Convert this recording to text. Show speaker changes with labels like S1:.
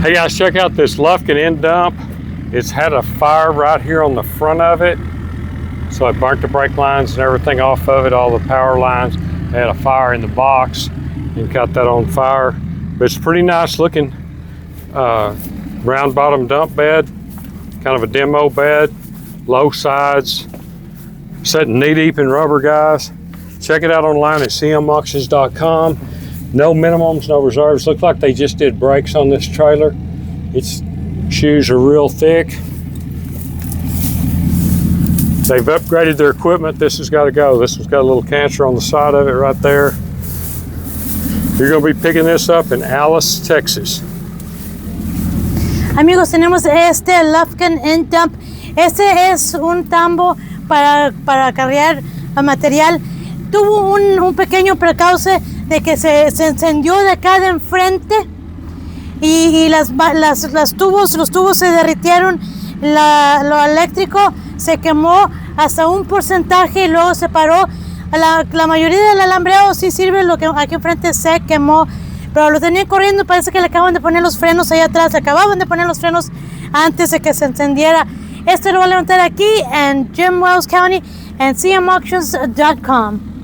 S1: Hey guys, check out this Lufkin End Dump. It's had a fire right here on the front of it. So it burnt the brake lines and everything off of it, all the power lines. It had a fire in the box and caught that on fire. But it's pretty nice looking round bottom dump bed, kind of a demo bed, low sides, setting knee deep in rubber, guys. Check it out online at cmauctions.com. No minimums, no reserves. Looks like they just did brakes on this trailer. Its shoes are real thick. They've upgraded their equipment. This has got to go. This one's got a little cancer on the side of it right there. You're going to be picking this up in Alice, Texas.
S2: Amigos, tenemos este Lufkin End Dump. Este es un tambo para cargar material. Tuvo un pequeño precauze de que se encendió de acá de enfrente y los tubos se derritieron, lo eléctrico se quemó hasta un porcentaje y luego se paró. La mayoría del alambreo sí sirve, lo que aquí enfrente se quemó, pero lo tenía corriendo. Parece que le acaban de poner los frenos allá atrás, acababan de poner los frenos antes de que se encendiera. Esto lo voy a levantar aquí en Jim Wells County en cmauctions.com.